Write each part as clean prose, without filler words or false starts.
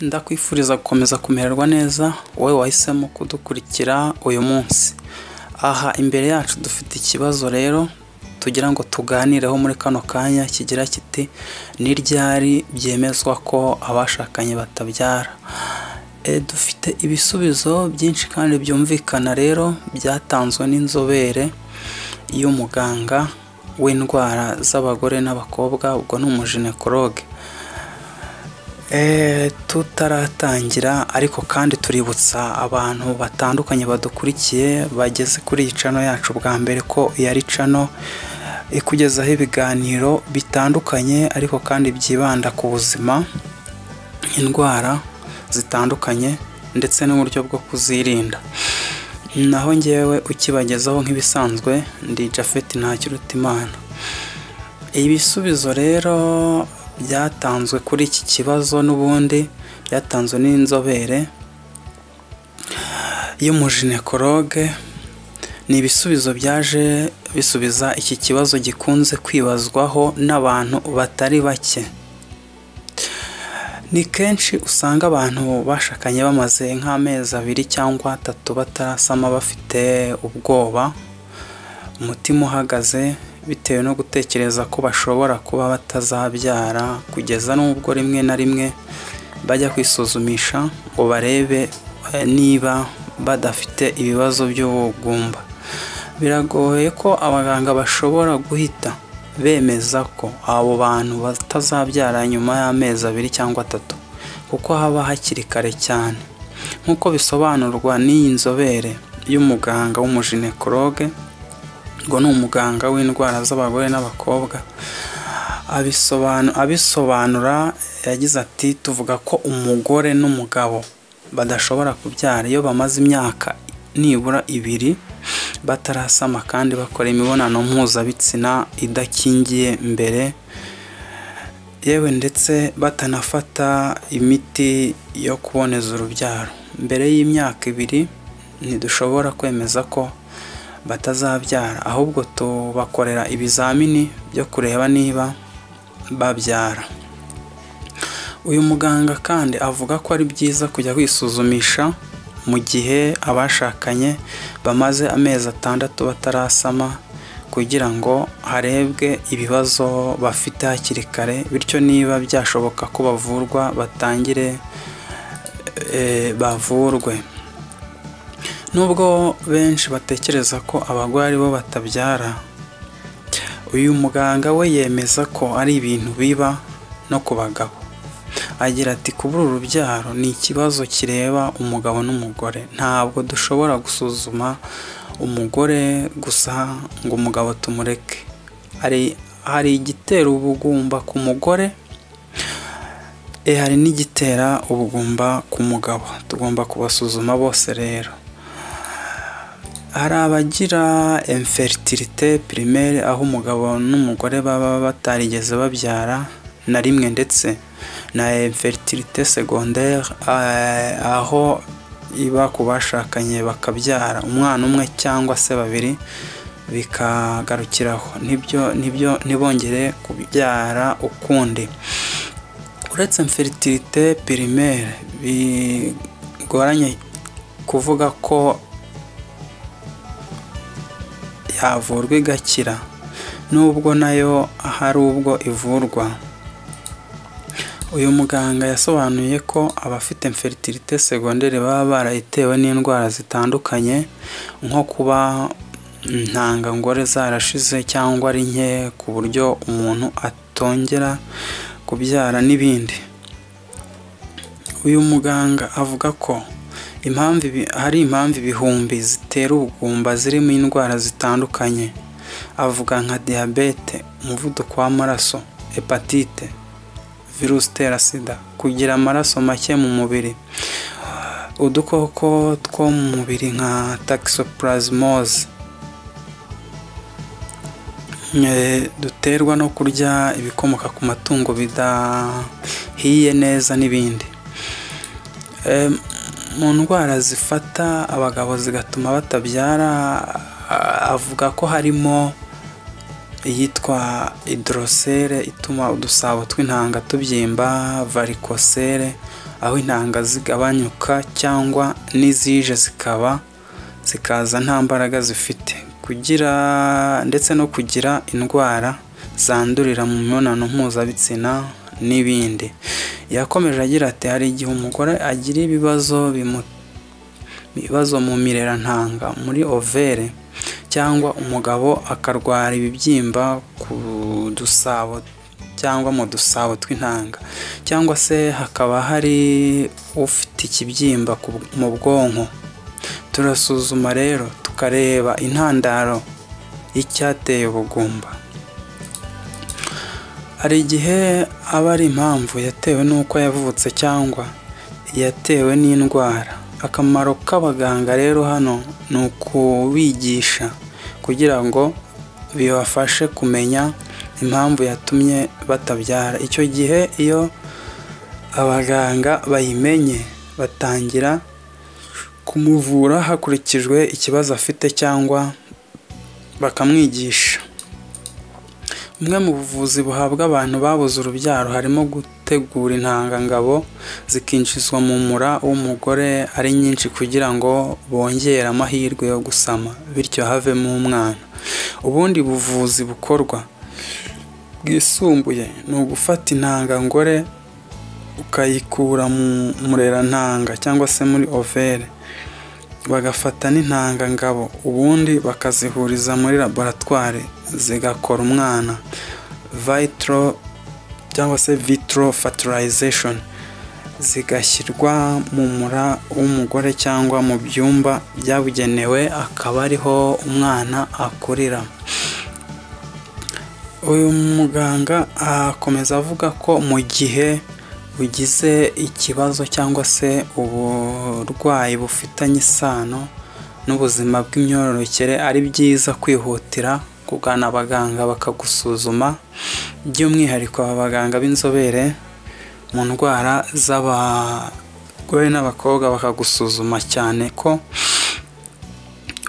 Ndakwifuriza gukomeza kumererwa neza wowe wahisemo kudukurikira uyu munsi. Aha imbere yacu dufite ikibazo rero tugira ngo tuganireho muri kano kanya kigira kiti ni ryari byemezwa ko abashakanye batabyara. Dufite ibisubizo byinshi kandi byumvikana rero byatanzwe n'inzobere y'umuganga w'indwara z'abagore n'abakobwa, ubwo ni umuginekologe. Tutaratangira ariko kandi tuributsa abantu batandukanye badukurikiye bageze kuri iyi channel yacu bwa mbere ko yari channel ikugezaho ibiganiro bitandukanye ariko kandi byibanda ku buzima, indwara zitandukanye ndetse n'uburyo bwo kuzirinda. Naho ngewe ukibagezaho nk'ibisanzwe ndi Japhet Ntakirutimana. Ibisubizo rero byatanzwe kuri iki kibazo n'ubundi byatanzwe n'inzobere y'umuginekologe. Ni ibisubizo byaje bisubiza iki kibazo gikunze kwibazwaho n'abantu batari bake. Ni kenshi usanga abantu bashakanye bamaze nk'amezi 2 cyangwa 3 batarasama bafite ubwoba, umutima uhagaze bitewe no gutekereza ko bashobora kuba batazabyara, kugeza n'ubwo rimwe na rimwe bajya kwisuzumisha ngo barebe niba badafite ibibazo by'ubugumba. Biragoye ko abaganga bashobora guhita bemeza ko abo bantu batazabyara nyuma y'amezi 2 cyangwa 3 kuko haba hakiri kare cyane, nk'uko bisobanurwa n'iyi nzobere y'umuganga w'umuginekologe. Ngo ni umuganga w'indwara z'abagore n'abakobwa. Abisobanura yagize ati tuvuga ko umugore n'umugabo badashobora kubyara iyo bamaze imyaka nibura 2 batarasama kandi bakora imibonano mpuzabitsina idakingiye mbere, yewe ndetse batanafata imiti yo kuboneza urubyaro. Mbere y'imyaka 2 ntidushobora kwemeza ko batazabyara, ahubwo tubakorera ibizamini byo kureba niba babyara. Uyu muganga kandi avuga ko ari byiza kujya kwisuzumisha mu gihe abashakanye bamaze amezi 6 batarasama kugira ngo harebwe ibibazo bafite hakiri kare, bityo niba byashoboka ko bavurwa batangire bavurwe. Nubwo benshi batekereza ko abagore ari bo batabyara, uyu muganga we yemeza ko ari ibintu biba no ku bagabo. Agira ati kubura urubyaro ni ikibazo kireba umugabo n'umugore. Ntabwo dushobora gusuzuma umugore gusa ngo umugabo tumureke. Hari igitera ubugumba ku mugore, hari n'igitera ubugumba ku mugabo. Tugomba kubasuzuma bose rero. Hari abagira infertilité primaire aho umugabo n'umugore baba batarigeze babyara na rimwe, ndetse na infertilité secondaire aho iba ku bashakanye bakabyara umwana umwe cyangwa se 2 bikagarukiraho ntibongere kubyara ukundi. Uretse infertilité primaire bigoranye kuvuga ko yavurwa igakira, nubwo nayo hari ubwo ivurwa. Uyu muganga yasobanuye ko abafite infertilité secondaire baba barayitewe n'indwara zitandukanye nko kuba intangangore zarashize cyangwa ari nke ku buryo umuntu atongera kubyara n'ibindi. Uyu muganga avuga ko hari impamvu ibihumbi zitera ubugumba zirimo indwara zitandukanye. Avuga nka diabete, umuvuduko w'amaraso, hepatite, virusi itera sida, kugira amaraso make mu mubiri, udukoko two mu mubiri nka toxoplasmose duterwa no kurya ibikomoka ku matungo bidahiye neza n'ibindi. Mu ndwara zifata abagabo zigatuma batabyara avuga ko harimo iyitwa hydrocele ituma udusabo tw'intanga tubyimba, varicocele aho intanga zigabanyuka cyangwa n'izije zikaza nta mbaraga zifite, ndetse no kugira indwara zandurira mu mibonano mpuzabitsina n'ibindi. Yakomeje agira ati hari igihe umugore agira ibibazo mu mirerantanga muri overe, cyangwa umugabo akarwara ibibyimba ku dusabo cyangwa mu dusabo tw'intanga, cyangwa se hakaba hari ufite ikibyimba mu bwonko. Turasuzuma rero tukareba intandaro y'icyateye ubugumba. Hari igihe aba ari impamvu yatewe n'uko yavutse cyangwa yatewe n'indwara. Akamaro k'abaganga rero hano ni ukubigisha kugira ngo bibafashe kumenya impamvu yatumye batabyara. Icyo gihe iyo abaganga bayimenye batangira kumuvura hakurikijwe ikibazo afite cyangwa bakamwigisha. Bumwe mu buvuzi buhabwa abantu babuze urubyaro harimo gutegura intangangabo zikinjizwa mu mura w'umugore ari nyinshi kugira ngo bongere amahirwe yo gusama bityo havemo umwana. Ubundi buvuzi bukorwa bwisumbuye ni ugufata intangangore ukayikura mu murerantanga cyangwa se muri overe, bagafata n'intangangabo ubundi bakazihuriza muri laboratwari zigakora umwana, cyangwa se vitro fertilization, zigashyirwa mu mura w'umugore cyangwa mu byumba byabugenewe akaba ariho umwana akurira. Uyu muganga akomeza avuga ko mu gihe ugize ikibazo cyangwa se uburwayi bufitanye isano n'ubuzima bw'imyororokere ari byiza kwihutira kugana abaganga bakagusuzuma, by'umwihariko abaganga b'inzobere mu ndwara z'abagore n'abakobwa bakagusuzuma cyane ko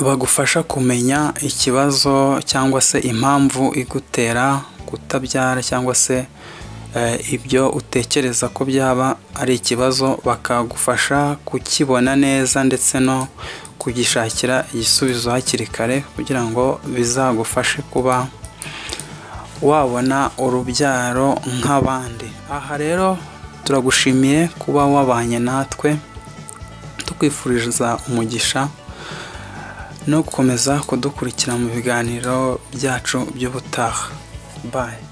bagufasha kumenya ikibazo cyangwa se impamvu igutera kutabyara cyangwa se ibyo utekereza ko byaba ari ikibazo, bakagufasha kukibona neza ndetse no kugishakira igisubizo hakiri kare kugira ngo bizagufashe kuba wabona urubyaro nk'abandi. Aha rero turagushimiye kuba wabanye natwe, tukwifuriza umugisha no gukomeza kudukurikira mu biganiro byacu by'ubutaha. Bye.